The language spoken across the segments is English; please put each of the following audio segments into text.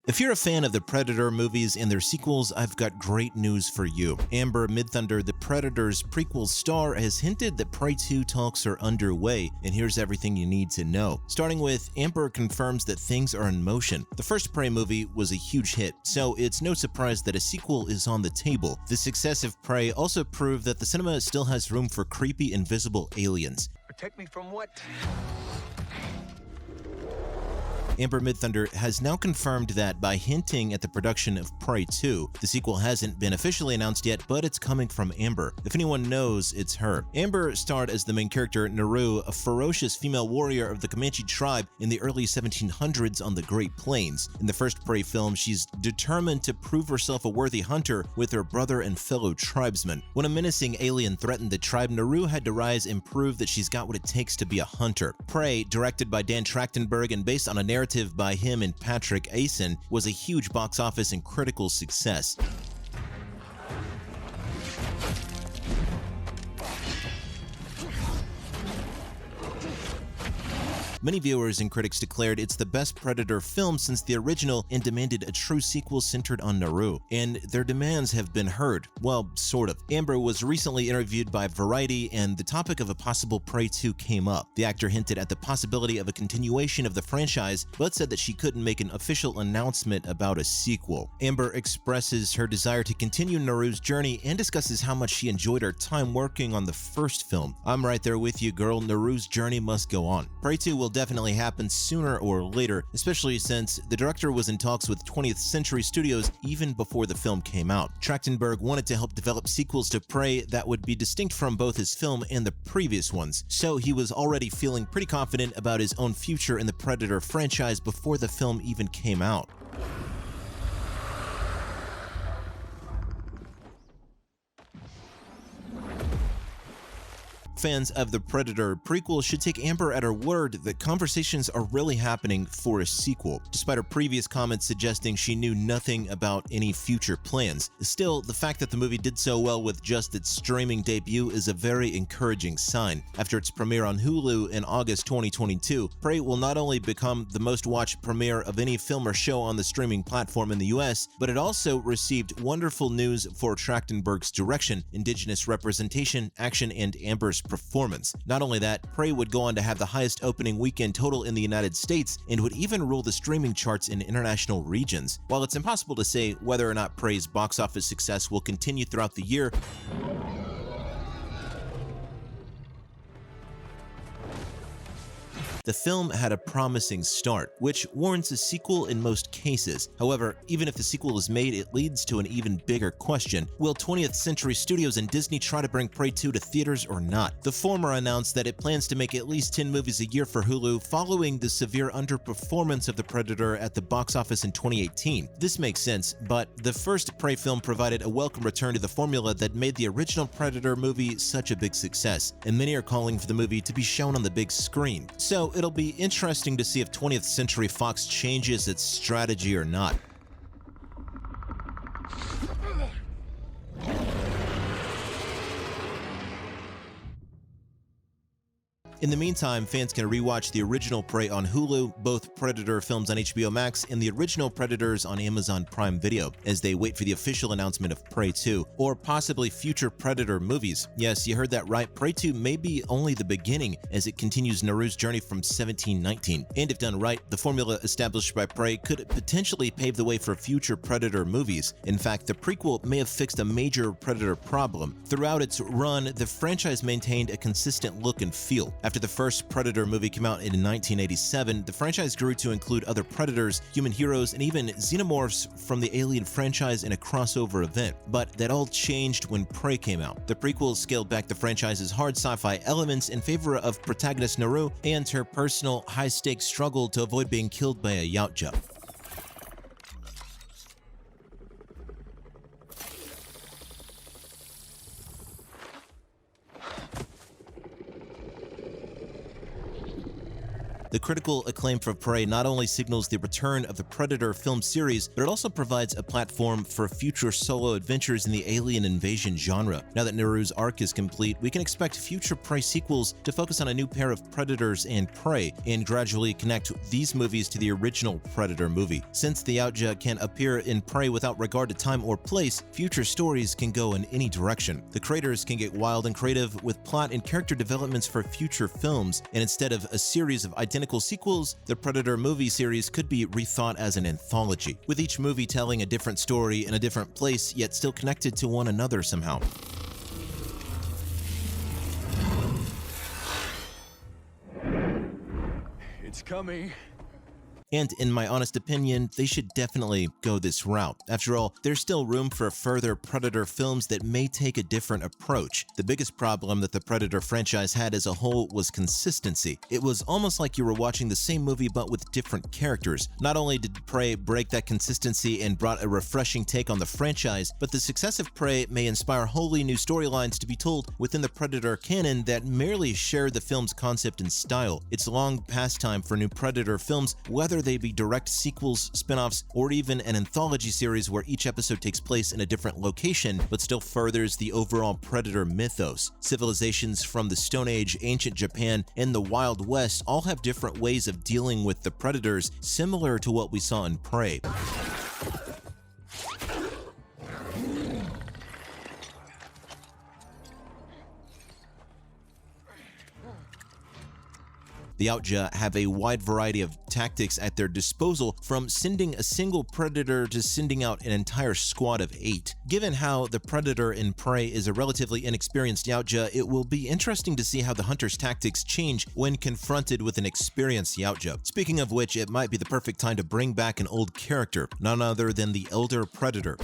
If you're a fan of the Predator movies and their sequels, I've got great news for you. Amber Midthunder, the Predator's prequel star, has hinted that Prey 2 talks are underway, and here's everything you need to know. Starting with, Amber confirms that things are in motion. The first Prey movie was a huge hit, so it's no surprise that a sequel is on the table. The success of Prey also proved that the cinema still has room for creepy, invisible aliens. Protect me from what? Amber Midthunder has now confirmed that by hinting at the production of Prey 2. The sequel hasn't been officially announced yet, but it's coming from Amber. If anyone knows, it's her. Amber starred as the main character Naru, a ferocious female warrior of the Comanche tribe in the early 1700s on the Great Plains. In the first Prey film, she's determined to prove herself a worthy hunter with her brother and fellow tribesmen. When a menacing alien threatened the tribe, Naru had to rise and prove that she's got what it takes to be a hunter. Prey, directed by Dan Trachtenberg and based on a narrative by him and Patrick Asen, was a huge box office and critical success. Many viewers and critics declared it's the best Predator film since the original and demanded a true sequel centered on Naru. And their demands have been heard. Well, sort of. Amber was recently interviewed by Variety, and the topic of a possible Prey 2 came up. The actor hinted at the possibility of a continuation of the franchise, but said that she couldn't make an official announcement about a sequel. Amber expresses her desire to continue Naru's journey and discusses how much she enjoyed her time working on the first film. "I'm right there with you, girl. Naru's journey must go on." Prey 2 will definitely happen sooner or later, especially since the director was in talks with 20th Century Studios even before the film came out. Trachtenberg wanted to help develop sequels to Prey that would be distinct from both his film and the previous ones, so he was already feeling pretty confident about his own future in the Predator franchise before the film even came out. Fans of the Predator prequel should take Amber at her word that conversations are really happening for a sequel, despite her previous comments suggesting she knew nothing about any future plans. Still, the fact that the movie did so well with just its streaming debut is a very encouraging sign. After its premiere on Hulu in August 2022, Prey will not only become the most watched premiere of any film or show on the streaming platform in the US, but it also received wonderful news for Trachtenberg's direction, indigenous representation, action, and Amber's performance. Not only that, Prey would go on to have the highest opening weekend total in the United States and would even rule the streaming charts in international regions. While it's impossible to say whether or not Prey's box office success will continue throughout the year, the film had a promising start, which warrants a sequel in most cases. However, even if the sequel is made, it leads to an even bigger question. Will 20th Century Studios and Disney try to bring Prey 2 to theaters or not? The former announced that it plans to make at least 10 movies a year for Hulu following the severe underperformance of The Predator at the box office in 2018. This makes sense, but the first Prey film provided a welcome return to the formula that made the original Predator movie such a big success, and many are calling for the movie to be shown on the big screen. So it'll be interesting to see if 20th Century Fox changes its strategy or not. In the meantime, fans can rewatch the original Prey on Hulu, both Predator films on HBO Max, and the original Predators on Amazon Prime Video, as they wait for the official announcement of Prey 2, or possibly future Predator movies. Yes, you heard that right, Prey 2 may be only the beginning as it continues Naru's journey from 1719. And if done right, the formula established by Prey could potentially pave the way for future Predator movies. In fact, the prequel may have fixed a major Predator problem. Throughout its run, the franchise maintained a consistent look and feel. After the first Predator movie came out in 1987, the franchise grew to include other Predators, human heroes, and even xenomorphs from the Alien franchise in a crossover event. But that all changed when Prey came out. The prequels scaled back the franchise's hard sci-fi elements in favor of protagonist Naru and her personal high-stakes struggle to avoid being killed by a yautja. The critical acclaim for Prey not only signals the return of the Predator film series, but it also provides a platform for future solo adventures in the alien invasion genre. Now that Naru's arc is complete, we can expect future Prey sequels to focus on a new pair of predators and prey, and gradually connect these movies to the original Predator movie. Since the Yautja can appear in Prey without regard to time or place, future stories can go in any direction. The creators can get wild and creative with plot and character developments for future films, and instead of a series of identical sequels, the Predator movie series could be rethought as an anthology, with each movie telling a different story in a different place, yet still connected to one another somehow. It's coming. And in my honest opinion, they should definitely go this route. After all, there's still room for further Predator films that may take a different approach. The biggest problem that the Predator franchise had as a whole was consistency. It was almost like you were watching the same movie but with different characters. Not only did Prey break that consistency and brought a refreshing take on the franchise, but the success of Prey may inspire wholly new storylines to be told within the Predator canon that merely share the film's concept and style. It's long past time for new Predator films, whether they be direct sequels, spin-offs, or even an anthology series where each episode takes place in a different location but still furthers the overall Predator mythos. Civilizations from the Stone Age, ancient Japan, and the Wild West all have different ways of dealing with the predators, similar to what we saw in Prey. The Yautja have a wide variety of tactics at their disposal, from sending a single predator to sending out an entire squad of 8. Given how the Predator in Prey is a relatively inexperienced Yautja, it will be interesting to see how the hunter's tactics change when confronted with an experienced Yautja. Speaking of which, it might be the perfect time to bring back an old character, none other than the Elder Predator.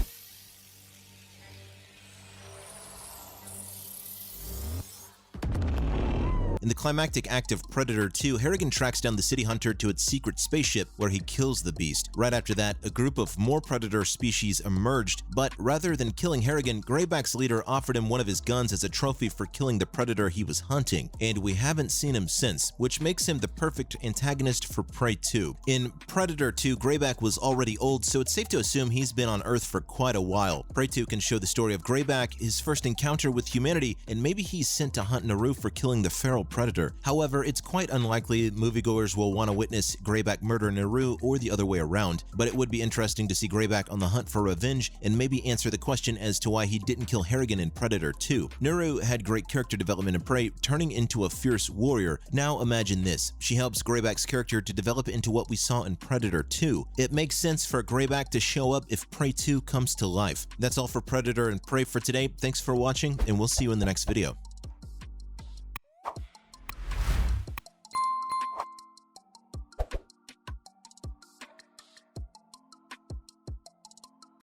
In the climactic act of Predator 2, Harrigan tracks down the city hunter to its secret spaceship where he kills the beast. Right after that, a group of more Predator species emerged, but rather than killing Harrigan, Greyback's leader offered him one of his guns as a trophy for killing the Predator he was hunting, and we haven't seen him since, which makes him the perfect antagonist for Prey 2. In Predator 2, Greyback was already old, so it's safe to assume he's been on Earth for quite a while. Prey 2 can show the story of Greyback, his first encounter with humanity, and maybe he's sent to hunt Naru for killing the feral Predator. However, it's quite unlikely moviegoers will want to witness Greyback murder Naru or the other way around, but it would be interesting to see Greyback on the hunt for revenge and maybe answer the question as to why he didn't kill Harrigan in Predator 2. Naru had great character development in Prey, turning into a fierce warrior. Now imagine this. She helps Greyback's character to develop into what we saw in Predator 2. It makes sense for Greyback to show up if Prey 2 comes to life. That's all for Predator and Prey for today. Thanks for watching, and we'll see you in the next video.